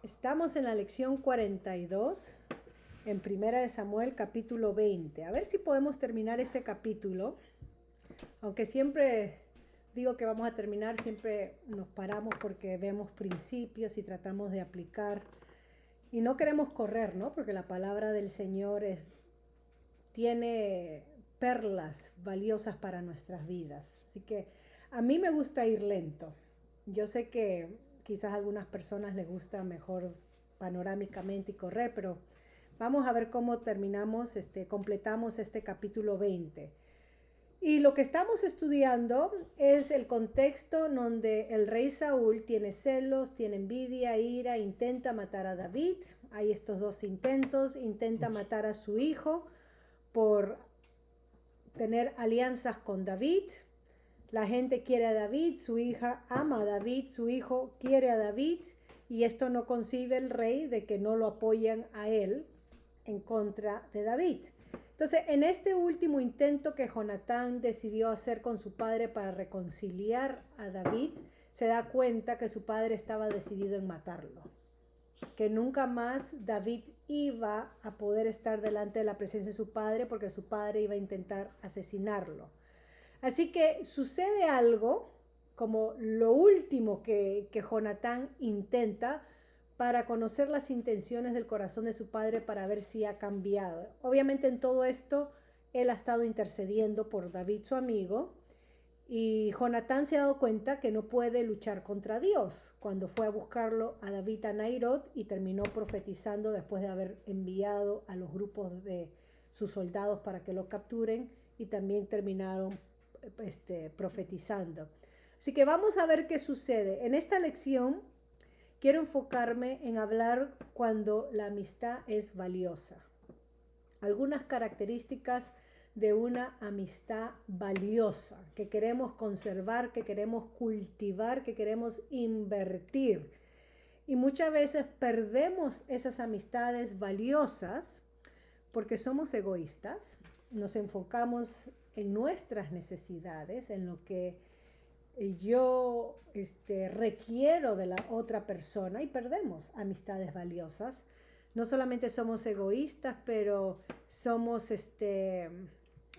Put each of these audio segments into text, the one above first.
Estamos en la lección 42, en Primera de Samuel, capítulo 20. A ver si podemos terminar este capítulo. Aunque siempre digo que vamos a terminar, siempre nos paramos porque vemos principios y tratamos de aplicar. Y no queremos correr, ¿no? Porque la palabra del Señor tiene perlas valiosas para nuestras vidas. Así que a mí me gusta ir lento. Yo sé que quizás a algunas personas les gusta mejor panorámicamente y correr, pero vamos a ver cómo completamos este capítulo 20. Y lo que estamos estudiando es el contexto donde el rey Saúl tiene celos, tiene envidia, ira, intenta matar a David. Hay estos dos intentos, intenta matar a su hijo por tener alianzas con David. La gente quiere a David, su hija ama a David, su hijo quiere a David, y esto no concibe el rey de que no lo apoyan a él en contra de David. Entonces, en este último intento que Jonatán decidió hacer con su padre para reconciliar a David, se da cuenta que su padre estaba decidido en matarlo, que nunca más David iba a poder estar delante de la presencia de su padre porque su padre iba a intentar asesinarlo. Así que sucede algo como lo último que Jonatán intenta para conocer las intenciones del corazón de su padre, para ver si ha cambiado. Obviamente en todo esto él ha estado intercediendo por David, su amigo, y Jonatán se ha dado cuenta que no puede luchar contra Dios cuando fue a buscarlo a David a Nairot y terminó profetizando después de haber enviado a los grupos de sus soldados para que lo capturen, y también terminaron profetizando. Así que vamos a ver qué sucede. En esta lección quiero enfocarme en hablar cuando la amistad es valiosa. Algunas características de una amistad valiosa que queremos conservar, que queremos cultivar, que queremos invertir. Y muchas veces perdemos esas amistades valiosas porque somos egoístas, nos enfocamos en nuestras necesidades, en lo que yo requiero de la otra persona, y perdemos amistades valiosas. No solamente somos egoístas, pero somos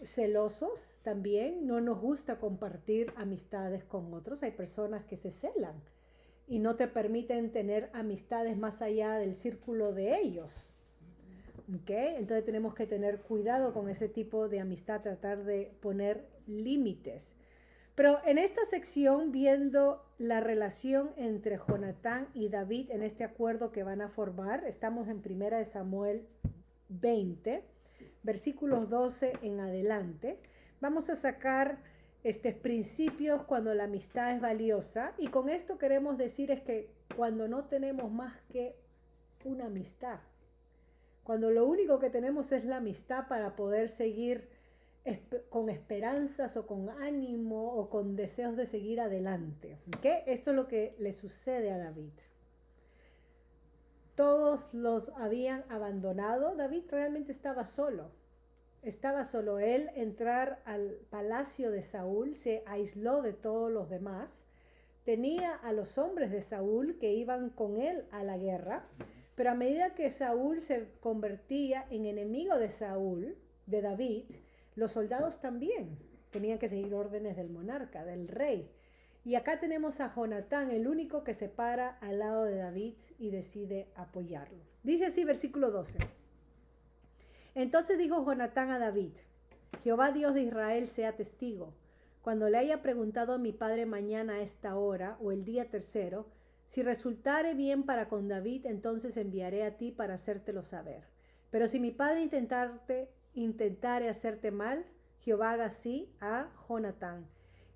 celosos también. No nos gusta compartir amistades con otros. Hay personas que se celan y no te permiten tener amistades más allá del círculo de ellos. ¿Okay? Entonces tenemos que tener cuidado con ese tipo de amistad, tratar de poner límites. Pero en esta sección, viendo la relación entre Jonatán y David en este acuerdo que van a formar, estamos en Primera de Samuel 20, versículos 12 en adelante. Vamos a sacar principios cuando la amistad es valiosa, y con esto queremos decir es que cuando no tenemos más que una amistad, cuando lo único que tenemos es la amistad para poder seguir con esperanzas o con ánimo o con deseos de seguir adelante. ¿Okay? Esto es lo que le sucede a David. Todos los habían abandonado. David realmente estaba solo. Estaba solo. Él entrar al palacio de Saúl, se aisló de todos los demás. Tenía a los hombres de Saúl que iban con él a la guerra, pero a medida que Saúl se convertía en enemigo de Saúl, de David, los soldados también tenían que seguir órdenes del monarca, del rey. Y acá tenemos a Jonatán, el único que se para al lado de David y decide apoyarlo. Dice así, versículo 12. Entonces dijo Jonatán a David: Jehová Dios de Israel sea testigo. Cuando le haya preguntado a mi padre mañana a esta hora o el día tercero, si resultare bien para con David, entonces enviaré a ti para hacértelo saber. Pero si mi padre intentare hacerte mal, Jehová haga así a Jonatán.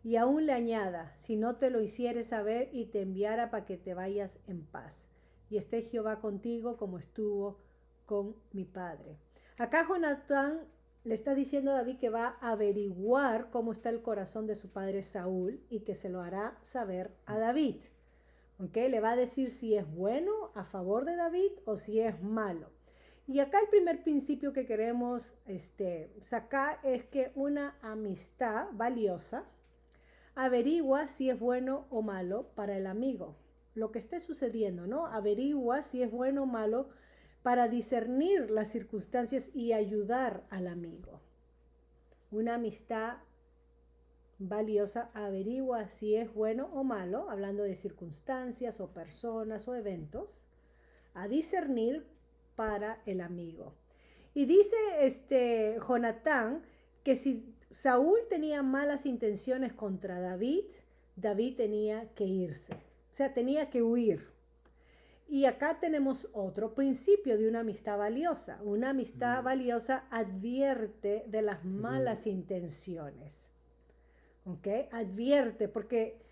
Y aún le añada: si no te lo hiciere saber, y te enviara para que te vayas en paz. Y esté Jehová contigo como estuvo con mi padre. Acá Jonatán le está diciendo a David que va a averiguar cómo está el corazón de su padre Saúl y que se lo hará saber a David. ¿Okay? Le va a decir si es bueno, a favor de David, o si es malo. Y acá el primer principio que queremos sacar es que una amistad valiosa averigua si es bueno o malo para el amigo. lo que esté sucediendo, ¿no? Averigua si es bueno o malo para discernir las circunstancias y ayudar al amigo. Una amistad valiosa averigua si es bueno o malo, hablando de circunstancias o personas o eventos, a discernir para el amigo. Y dice Jonatán que si Saúl tenía malas intenciones contra David, David tenía que irse, o sea, tenía que huir. Y acá tenemos otro principio de una amistad valiosa. Una amistad valiosa advierte de las malas intenciones. ¿Ok? Advierte, porque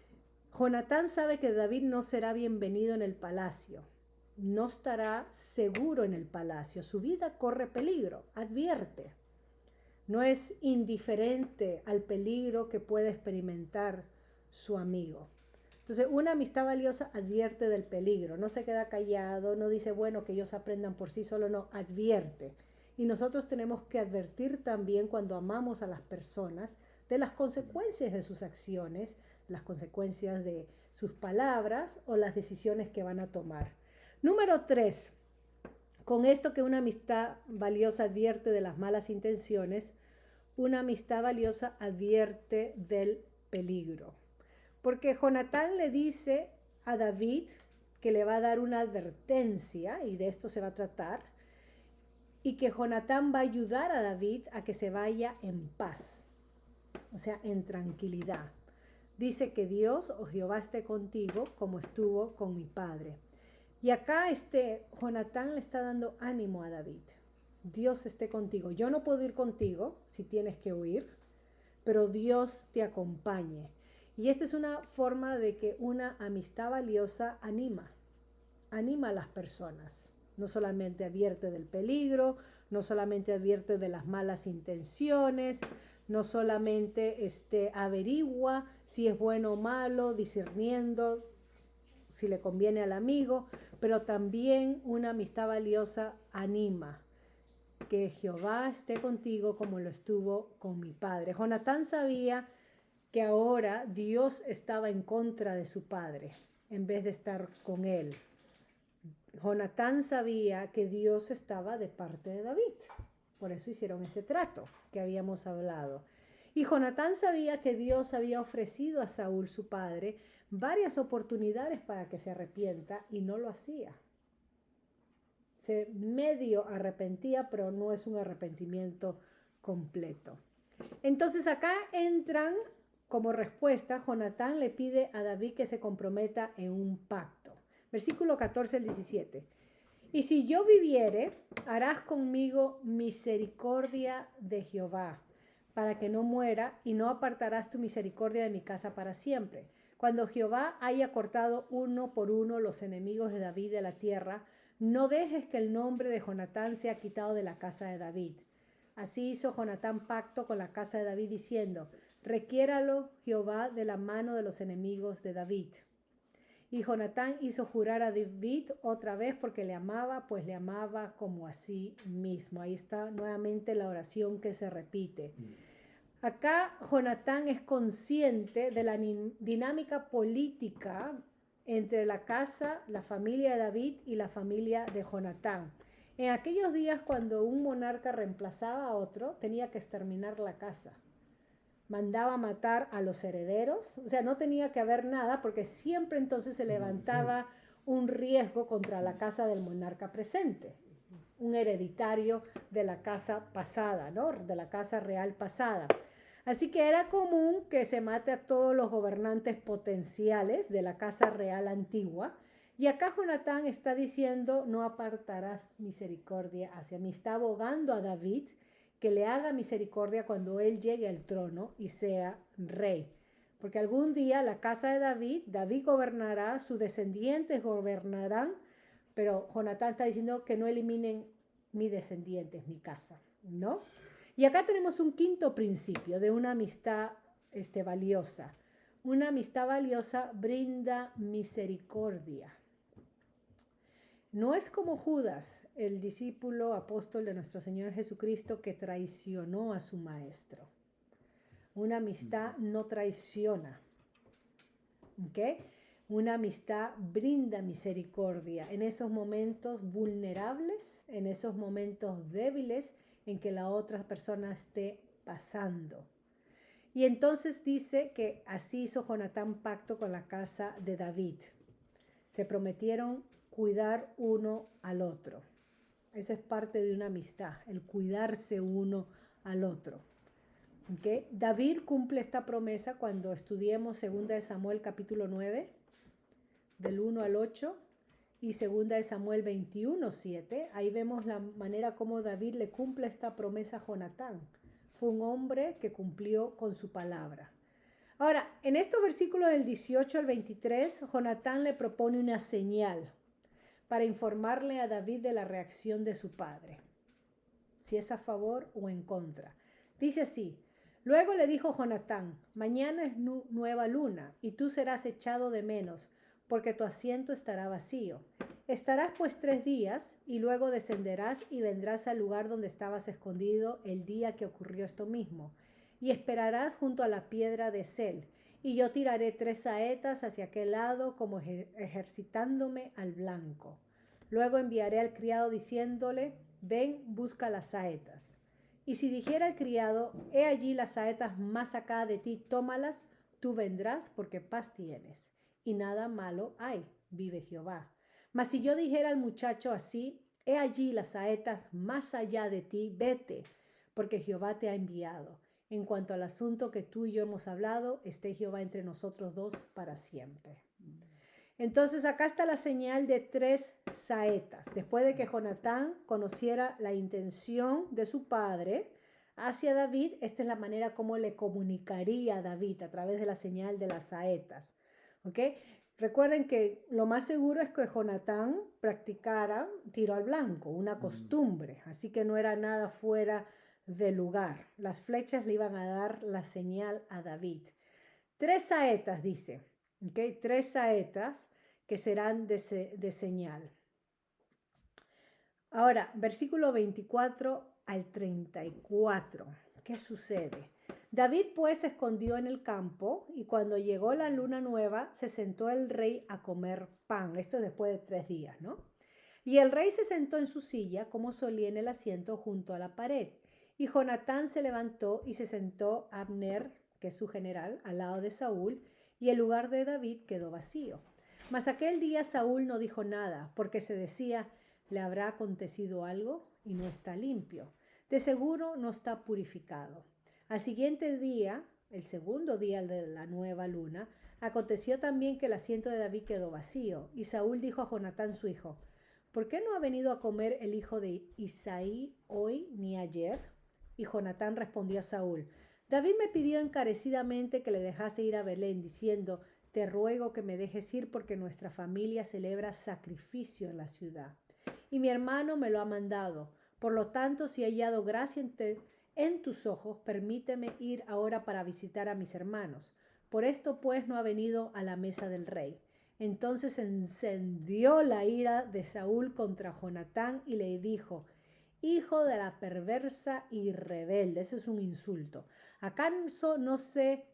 Jonatán sabe que David no será bienvenido en el palacio. No estará seguro en el palacio. Su vida corre peligro. Advierte. No es indiferente al peligro que puede experimentar su amigo. Entonces, una amistad valiosa advierte del peligro, no se queda callado, no dice, bueno, que ellos aprendan por sí solo, no, advierte. Y nosotros tenemos que advertir también cuando amamos a las personas de las consecuencias de sus acciones, las consecuencias de sus palabras o las decisiones que van a tomar. Número 3, con esto que una amistad valiosa advierte de las malas intenciones, una amistad valiosa advierte del peligro. Porque Jonatán le dice a David que le va a dar una advertencia, y de esto se va a tratar, y que Jonatán va a ayudar a David a que se vaya en paz, o sea, en tranquilidad. Dice que Dios o Jehová esté contigo como estuvo con mi padre. Y acá Jonatán le está dando ánimo a David. Dios esté contigo. Yo no puedo ir contigo si tienes que huir, pero Dios te acompañe. Y esta es una forma de que una amistad valiosa anima a las personas. No solamente advierte del peligro, no solamente advierte de las malas intenciones, no solamente averigua si es bueno o malo, discerniendo si le conviene al amigo, pero también una amistad valiosa anima. Que Jehová esté contigo como lo estuvo con mi padre. Jonatán sabía que ahora Dios estaba en contra de su padre en vez de estar con él. Jonatán sabía que Dios estaba de parte de David. Por eso hicieron ese trato que habíamos hablado. Y Jonatán sabía que Dios había ofrecido a Saúl, su padre, varias oportunidades para que se arrepienta y no lo hacía. Se medio arrepentía, pero no es un arrepentimiento completo. Entonces acá entran, como respuesta, Jonatán le pide a David que se comprometa en un pacto. Versículo 14 al 17. Y si yo viviere, harás conmigo misericordia de Jehová, para que no muera, y no apartarás tu misericordia de mi casa para siempre. Cuando Jehová haya cortado uno por uno los enemigos de David de la tierra, no dejes que el nombre de Jonatán sea quitado de la casa de David. Así hizo Jonatán pacto con la casa de David, diciendo, requiéralo Jehová de la mano de los enemigos de David. Y Jonatán hizo jurar a David otra vez porque le amaba, pues le amaba como a sí mismo. Ahí está nuevamente la oración que se repite. Acá Jonatán es consciente de la dinámica política entre la casa, la familia de David y la familia de Jonatán. En aquellos días, cuando un monarca reemplazaba a otro, tenía que exterminar la casa. Mandaba matar a los herederos, o sea, no tenía que haber nada, porque siempre entonces se levantaba un riesgo contra la casa del monarca presente, un hereditario de la casa pasada, ¿no? De la casa real pasada. Así que era común que se mate a todos los gobernantes potenciales de la casa real antigua. Y acá Jonatán está diciendo, no apartarás misericordia hacia mí. Está abogando a David que le haga misericordia cuando él llegue al trono y sea rey. Porque algún día la casa de David gobernará, sus descendientes gobernarán, pero Jonatán está diciendo que no eliminen mis descendientes, mi casa, ¿no? Y acá tenemos un quinto principio de una amistad valiosa. Una amistad valiosa brinda misericordia. No es como Judas, el discípulo apóstol de nuestro Señor Jesucristo, que traicionó a su maestro. Una amistad no traiciona. ¿Okay? Una amistad brinda misericordia en esos momentos vulnerables, en esos momentos débiles en que la otra persona esté pasando. Y entonces dice que así hizo Jonatán pacto con la casa de David. Se prometieron cuidar uno al otro. Esa es parte de una amistad, el cuidarse uno al otro. ¿Okay? David cumple esta promesa cuando estudiemos 2 de Samuel capítulo 9, del 1 al 8, y 2 de Samuel 21, 7. Ahí vemos la manera como David le cumple esta promesa a Jonatán. Fue un hombre que cumplió con su palabra. Ahora, en estos versículos del 18 al 23, Jonatán le propone una señal para informarle a David de la reacción de su padre, si es a favor o en contra. Dice así: luego le dijo Jonatán, mañana es nueva luna y tú serás echado de menos, porque tu asiento estará vacío. Estarás pues 3 días y luego descenderás y vendrás al lugar donde estabas escondido el día que ocurrió esto mismo, y esperarás junto a la piedra de Sel, y yo tiraré 3 saetas hacia aquel lado como ejercitándome al blanco. Luego enviaré al criado diciéndole, ven, busca las saetas. Y si dijera el criado, he allí las saetas más acá de ti, tómalas, tú vendrás porque paz tienes, y nada malo hay, vive Jehová. Mas si yo dijera al muchacho así, he allí las saetas más allá de ti, vete, porque Jehová te ha enviado. En cuanto al asunto que tú y yo hemos hablado, esté Jehová entre nosotros dos para siempre. Entonces acá está la señal de 3 saetas. Después de que Jonatán conociera la intención de su padre hacia David, esta es la manera como le comunicaría a David a través de la señal de las saetas. ¿Ok? Recuerden que lo más seguro es que Jonatán practicara tiro al blanco, una costumbre, así que no era nada fuera de lugar. Las flechas le iban a dar la señal a David. 3 saetas, dice. ¿Okay? 3 saetas que serán de señal. Ahora, versículo 24 al 34. ¿Qué sucede? David pues se escondió en el campo y cuando llegó la luna nueva se sentó el rey a comer pan. Esto es después de 3 días, ¿no? Y el rey se sentó en su silla como solía en el asiento junto a la pared. Y Jonatán se levantó y se sentó Abner, que es su general, al lado de Saúl, y el lugar de David quedó vacío. Mas aquel día Saúl no dijo nada, porque se decía, ¿le habrá acontecido algo? Y no está limpio. De seguro no está purificado. Al siguiente día, el segundo día de la nueva luna, aconteció también que el asiento de David quedó vacío. Y Saúl dijo a Jonatán su hijo, ¿por qué no ha venido a comer el hijo de Isaí hoy ni ayer? Y Jonatán respondió a Saúl, David me pidió encarecidamente que le dejase ir a Belén, diciendo, te ruego que me dejes ir porque nuestra familia celebra sacrificio en la ciudad. Y mi hermano me lo ha mandado. Por lo tanto, si he hallado gracia en tus ojos, permíteme ir ahora para visitar a mis hermanos. Por esto, pues, no ha venido a la mesa del rey. Entonces encendió la ira de Saúl contra Jonatán y le dijo, hijo de la perversa y rebelde. Ese es un insulto. ¿Acaso no sé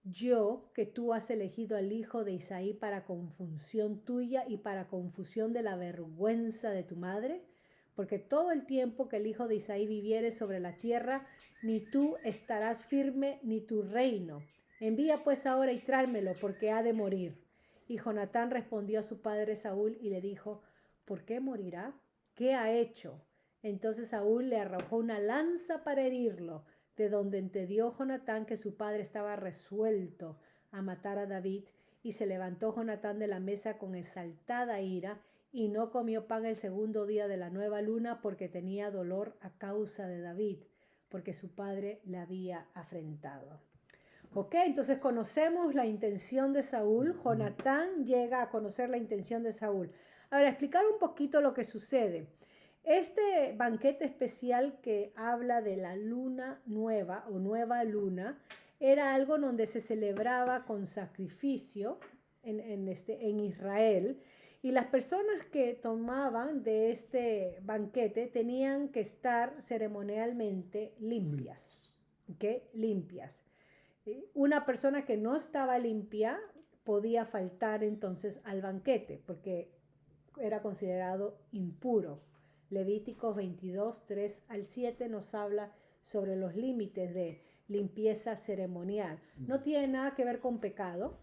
yo que tú has elegido al hijo de Isaí para confusión tuya y para confusión de la vergüenza de tu madre? Porque todo el tiempo que el hijo de Isaí viviere sobre la tierra, ni tú estarás firme, ni tu reino. Envía pues ahora y tráemelo, porque ha de morir. Y Jonatán respondió a su padre Saúl y le dijo, ¿por qué morirá? ¿Qué ha hecho? Entonces Saúl le arrojó una lanza para herirlo, de donde entendió Jonatán que su padre estaba resuelto a matar a David, y se levantó Jonatán de la mesa con exaltada ira, y no comió pan el segundo día de la nueva luna, porque tenía dolor a causa de David, porque su padre le había afrentado. Ok, entonces conocemos la intención de Saúl. Jonatán llega a conocer la intención de Saúl. Ahora, explicar un poquito lo que sucede. Este banquete especial que habla de la luna nueva o nueva luna era algo donde se celebraba con sacrificio en Israel, y las personas que tomaban de este banquete tenían que estar ceremonialmente limpias. ¿Okay? Limpias. Una persona que no estaba limpia podía faltar entonces al banquete, porque era considerado impuro. Levíticos 22, 3 al 7 nos habla sobre los límites de limpieza ceremonial. No tiene nada que ver con pecado,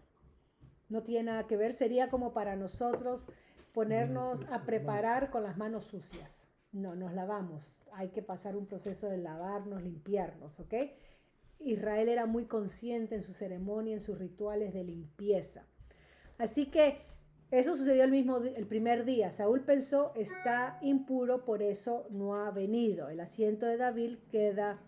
no tiene nada que ver, sería como para nosotros ponernos a preparar con las manos sucias. No, nos lavamos, hay que pasar un proceso de lavarnos, limpiarnos, ¿ok? Israel era muy consciente en su ceremonia, en sus rituales de limpieza. Así que eso sucedió el primer día. Saúl pensó, está impuro, por eso no ha venido. El asiento de David queda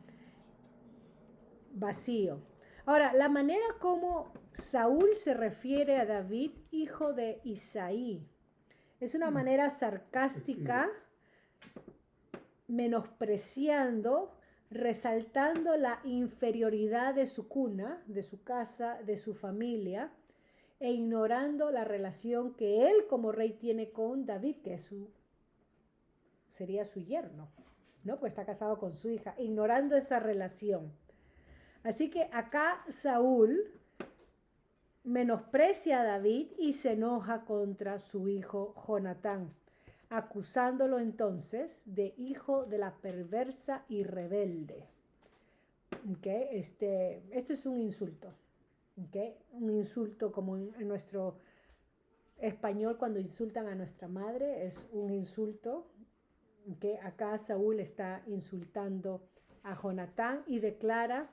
vacío. Ahora, la manera como Saúl se refiere a David, hijo de Isaí, es una manera sarcástica, menospreciando, resaltando la inferioridad de su cuna, de su casa, de su familia, e ignorando la relación que él como rey tiene con David, que sería su yerno, ¿no? Pues está casado con su hija, ignorando esa relación. Así que acá Saúl menosprecia a David y se enoja contra su hijo Jonatán, acusándolo entonces de hijo de la perversa y rebelde. ¿Okay? Este es un insulto. ¿Okay? Un insulto como en nuestro español cuando insultan a nuestra madre, es un insulto. ¿Okay? Acá Saúl está insultando a Jonatán y declara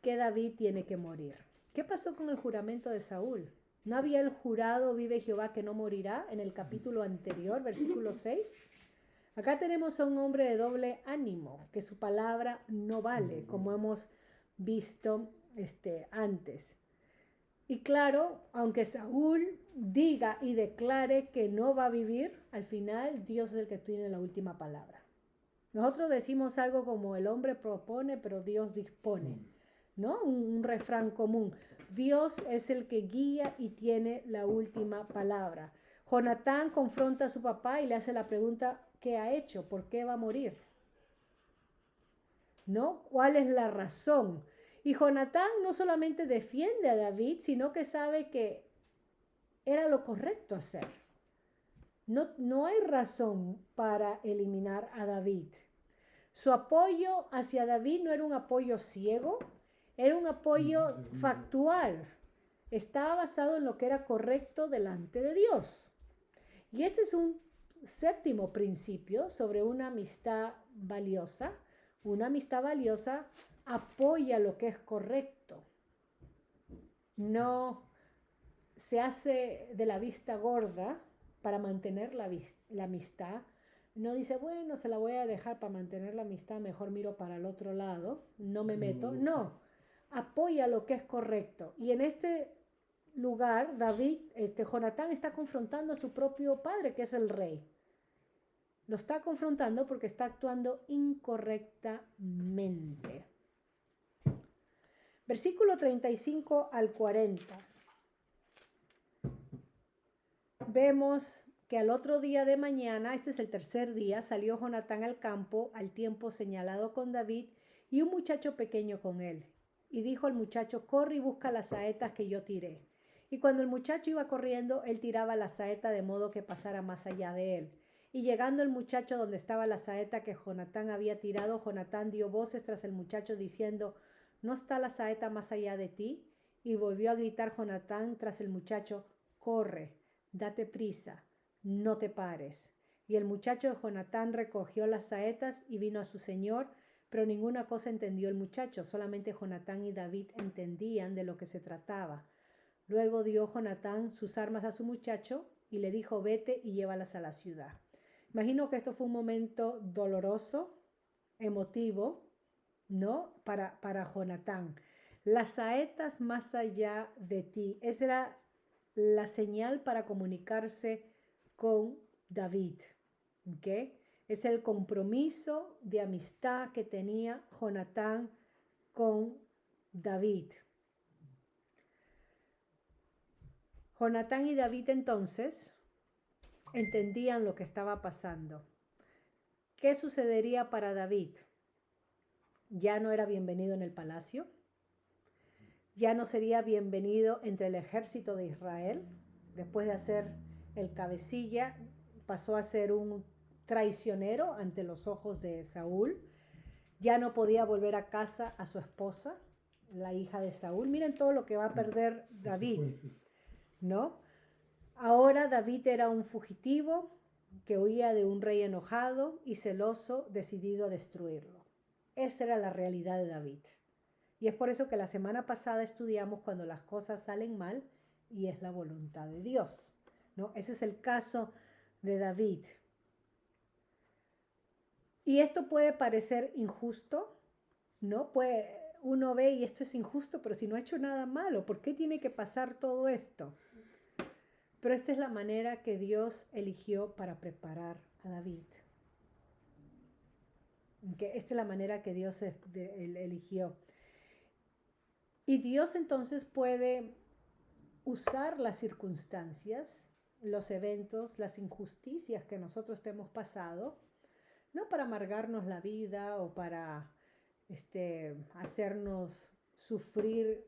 que David tiene que morir. ¿Qué pasó con el juramento de Saúl? ¿No había el jurado, vive Jehová, que no morirá, en el capítulo anterior, versículo 6? Acá tenemos a un hombre de doble ánimo, que su palabra no vale, como hemos visto antes. Y claro, aunque Saúl diga y declare que no va a vivir, al final Dios es el que tiene la última palabra. Nosotros decimos algo como el hombre propone, pero Dios dispone, ¿no? Un refrán común. Dios es el que guía y tiene la última palabra. Jonatán confronta a su papá y le hace la pregunta, ¿qué ha hecho? ¿Por qué va a morir? ¿No? ¿Cuál es la razón? Y Jonatán no solamente defiende a David, sino que sabe que era lo correcto hacer. No hay razón para eliminar a David. Su apoyo hacia David no era un apoyo ciego, era un apoyo factual. Estaba basado en lo que era correcto delante de Dios. Y este es un séptimo principio sobre una amistad valiosa. Una amistad valiosa apoya lo que es correcto. No se hace de la vista gorda para mantener la amistad. No dice, bueno, se la voy a dejar para mantener la amistad, mejor miro para el otro lado, no me meto. No, apoya lo que es correcto. Y en este lugar, Jonatán está confrontando a su propio padre, que es el rey. Lo está confrontando porque está actuando incorrectamente. Versículo 35 al 40. Vemos que al otro día de mañana, este es el tercer día, salió Jonatán al campo al tiempo señalado con David y un muchacho pequeño con él. Y dijo al muchacho, corre y busca las saetas que yo tiré. Y cuando el muchacho iba corriendo, él tiraba la saeta de modo que pasara más allá de él. Y llegando el muchacho donde estaba la saeta que Jonatán había tirado, Jonatán dio voces tras el muchacho diciendo, ¿no está la saeta más allá de ti? Y volvió a gritar Jonatán tras el muchacho, corre, date prisa, no te pares. Y el muchacho de Jonatán recogió las saetas y vino a su señor, pero ninguna cosa entendió el muchacho, solamente Jonatán y David entendían de lo que se trataba. Luego dio Jonatán sus armas a su muchacho y le dijo, vete y llévalas a la ciudad. Imagino que esto fue un momento doloroso, emotivo, ¿no? Para Jonatán. Las saetas más allá de ti. Esa era la señal para comunicarse con David. ¿Okay? Es el compromiso de amistad que tenía Jonatán con David. Jonatán y David entonces entendían lo que estaba pasando. ¿Qué sucedería para David? Ya no era bienvenido en el palacio, ya no sería bienvenido entre el ejército de Israel. Después de hacer el cabecilla, pasó a ser un traicionero ante los ojos de Saúl. Ya no podía volver a casa a su esposa, la hija de Saúl. Miren todo lo que va a perder David, ¿no? Ahora David era un fugitivo que huía de un rey enojado y celoso, decidido a destruirlo. Esa era la realidad de David. Y es por eso que la semana pasada estudiamos cuando las cosas salen mal y es la voluntad de Dios, ¿no? Ese es el caso de David. Y esto puede parecer injusto, ¿no? Uno ve y esto es injusto, pero si no ha hecho nada malo, ¿por qué tiene que pasar todo esto? Pero esta es la manera que Dios eligió para preparar a David. Esta es la manera que Dios eligió. Y Dios entonces puede usar las circunstancias, los eventos, las injusticias que nosotros hemos pasado, no para amargarnos la vida o para hacernos sufrir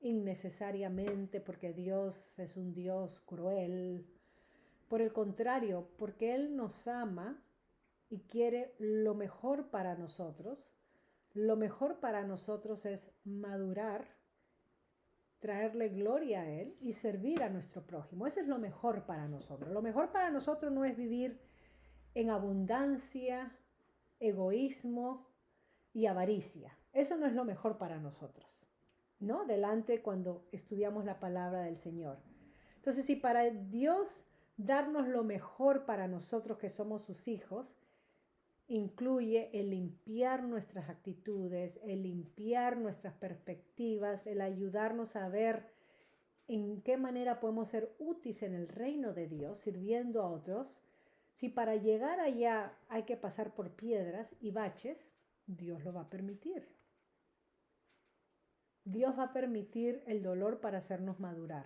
innecesariamente porque Dios es un Dios cruel. Por el contrario, porque Él nos ama y quiere lo mejor para nosotros. Lo mejor para nosotros es madurar, traerle gloria a Él y servir a nuestro prójimo. Eso es lo mejor para nosotros. Lo mejor para nosotros no es vivir en abundancia, egoísmo y avaricia. Eso no es lo mejor para nosotros, ¿no? Delante cuando estudiamos la palabra del Señor. Entonces, si para Dios darnos lo mejor para nosotros que somos sus hijos, incluye el limpiar nuestras actitudes, el limpiar nuestras perspectivas, el ayudarnos a ver en qué manera podemos ser útiles en el reino de Dios, sirviendo a otros. Si para llegar allá hay que pasar por piedras y baches, Dios lo va a permitir. Dios va a permitir el dolor para hacernos madurar.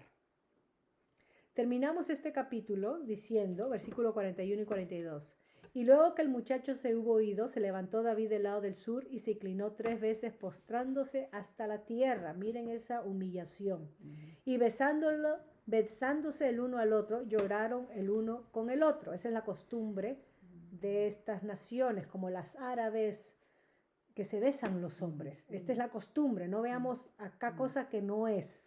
Terminamos este capítulo diciendo, versículo 41 y 42. Y luego que el muchacho se hubo ido, se levantó David del lado del sur y se inclinó 3 veces postrándose hasta la tierra. Miren esa humillación. Y besándose el uno al otro, lloraron el uno con el otro. Esa es la costumbre de estas naciones, como las árabes, que se besan los hombres. Esta es la costumbre, no veamos acá cosa que no es.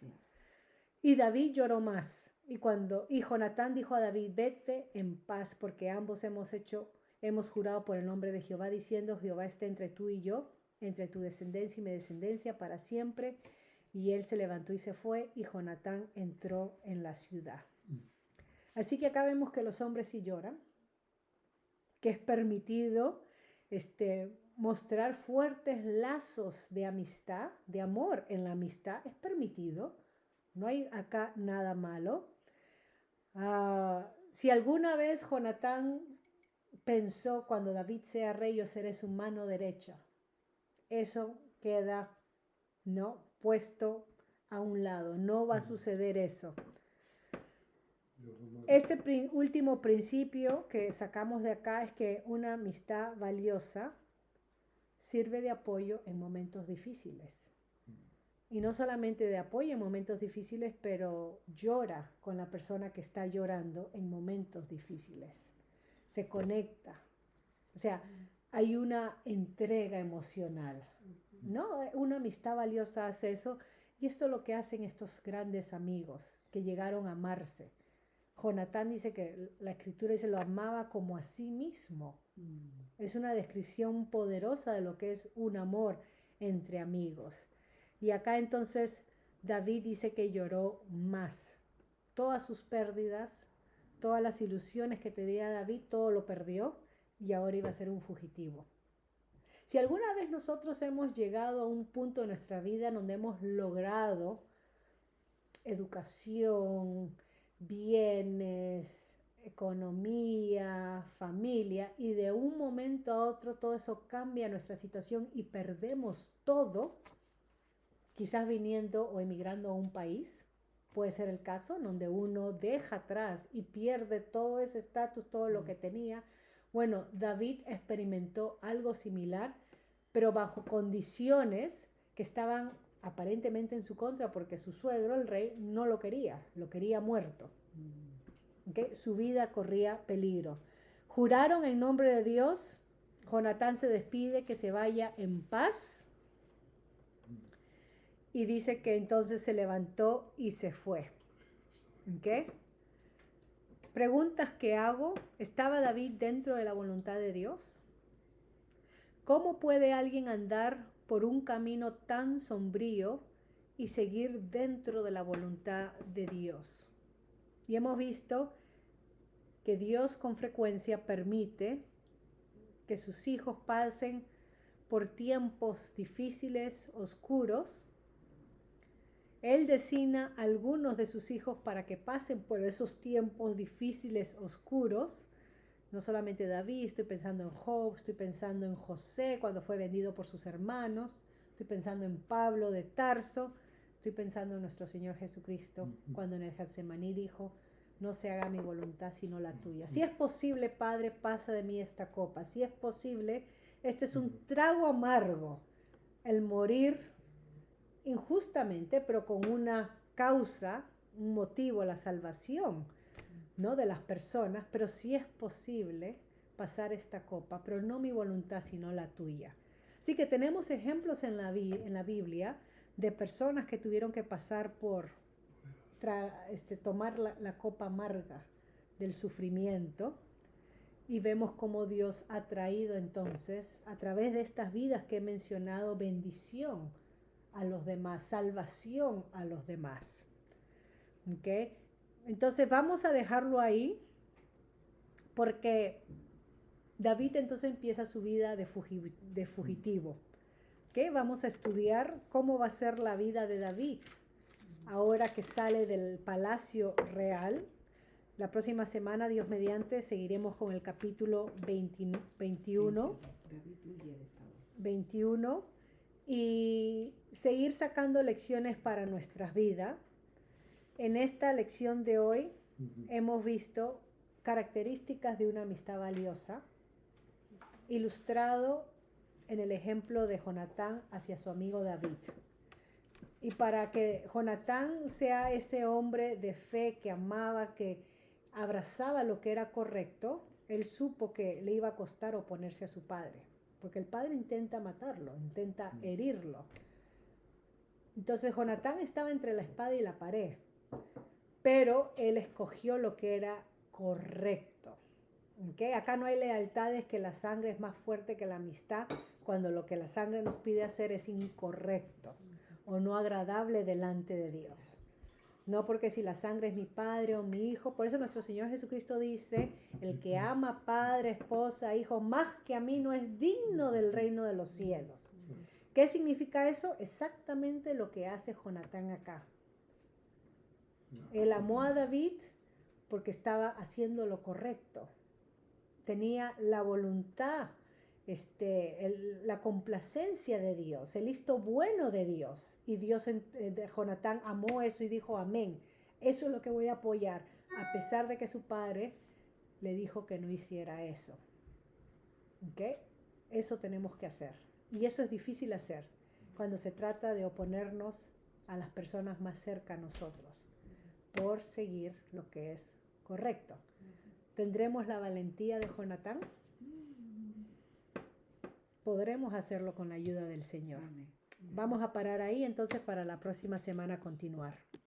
Y David lloró más. Y Jonatán dijo a David, vete en paz, porque ambos hemos jurado por el nombre de Jehová, diciendo, Jehová esté entre tú y yo, entre tu descendencia y mi descendencia para siempre. Y él se levantó y se fue, y Jonatán entró en la ciudad. Así que acá vemos que los hombres sí lloran, que es permitido mostrar fuertes lazos de amistad, de amor en la amistad, es permitido. No hay acá nada malo. Si alguna vez Jonatán pensó, cuando David sea rey, yo seré su mano derecha, eso queda puesto a un lado. No va a suceder eso. Este último principio que sacamos de acá es que una amistad valiosa sirve de apoyo en momentos difíciles. Y no solamente de apoyo en momentos difíciles, pero llora con la persona que está llorando en momentos difíciles. Se conecta. O sea, hay una entrega emocional, ¿no? Una amistad valiosa hace eso. Y esto es lo que hacen estos grandes amigos que llegaron a amarse. Jonatán dice que la escritura dice lo amaba como a sí mismo. Es una descripción poderosa de lo que es un amor entre amigos. Y acá entonces David dice que lloró más. Todas sus pérdidas, todas las ilusiones que tenía David, todo lo perdió y ahora iba a ser un fugitivo. Si alguna vez nosotros hemos llegado a un punto de nuestra vida donde hemos logrado educación, bienes, economía, familia, y de un momento a otro todo eso cambia nuestra situación y perdemos todo, quizás viniendo o emigrando a un país, puede ser el caso, donde uno deja atrás y pierde todo ese estatus, todo lo que tenía. Bueno, David experimentó algo similar, pero bajo condiciones que estaban aparentemente en su contra, porque su suegro, el rey, no lo quería muerto. ¿Okay? Su vida corría peligro. Juraron en nombre de Dios. Jonatán se despide, que se vaya en paz. Y dice que entonces se levantó y se fue. ¿Okay? Preguntas que hago. ¿Estaba David dentro de la voluntad de Dios? ¿Cómo puede alguien andar por un camino tan sombrío y seguir dentro de la voluntad de Dios? Y hemos visto que Dios con frecuencia permite que sus hijos pasen por tiempos difíciles, oscuros. Él designa a algunos de sus hijos para que pasen por esos tiempos difíciles, oscuros. No solamente David, estoy pensando en Job, estoy pensando en José cuando fue vendido por sus hermanos, estoy pensando en Pablo de Tarso, estoy pensando en nuestro Señor Jesucristo cuando en el Getsemaní dijo: no se haga mi voluntad sino la tuya. Si es posible, Padre, pasa de mí esta copa. Si es posible, este es un trago amargo, el morir injustamente, pero con una causa, un motivo, la salvación, ¿no?, de las personas, pero si es posible pasar esta copa, pero no mi voluntad sino la tuya. Así que tenemos ejemplos en la Biblia de personas que tuvieron que pasar por tomar la copa amarga del sufrimiento, y vemos cómo Dios ha traído entonces, a través de estas vidas que he mencionado, bendición a los demás, salvación a los demás. ¿Okay? Entonces vamos a dejarlo ahí, porque David entonces empieza su vida de fugitivo. ¿Okay? Vamos a estudiar cómo va a ser la vida de David ahora que sale del palacio real. La próxima semana, Dios mediante, seguiremos con el capítulo 21 y seguir sacando lecciones para nuestras vidas. En esta lección de hoy hemos visto características de una amistad valiosa, ilustrado en el ejemplo de Jonatán hacia su amigo David. Y para que Jonatán sea ese hombre de fe que amaba, que abrazaba lo que era correcto, él supo que le iba a costar oponerse a su padre, porque el padre intenta matarlo, intenta herirlo. Entonces Jonatán estaba entre la espada y la pared, pero él escogió lo que era correcto. ¿Okay? Acá no hay lealtades, que la sangre es más fuerte que la amistad, cuando lo que la sangre nos pide hacer es incorrecto o no agradable delante de Dios. No porque si la sangre es mi padre o mi hijo. Por eso nuestro Señor Jesucristo dice: el que ama padre, esposa, hijo, más que a mí, no es digno del reino de los cielos. ¿Qué significa eso? Exactamente lo que hace Jonatán acá. Él amó a David porque estaba haciendo lo correcto. Tenía la voluntad, la complacencia de Dios, el visto bueno de Dios. Y Dios, Jonatán amó eso y dijo: amén, eso es lo que voy a apoyar, a pesar de que su padre le dijo que no hiciera eso. ¿Okay? Eso tenemos que hacer. Y eso es difícil hacer cuando se trata de oponernos a las personas más cerca a nosotros, por seguir lo que es correcto. ¿Tendremos la valentía de Jonatán? Podremos hacerlo con la ayuda del Señor. Vamos a parar ahí entonces para la próxima semana continuar.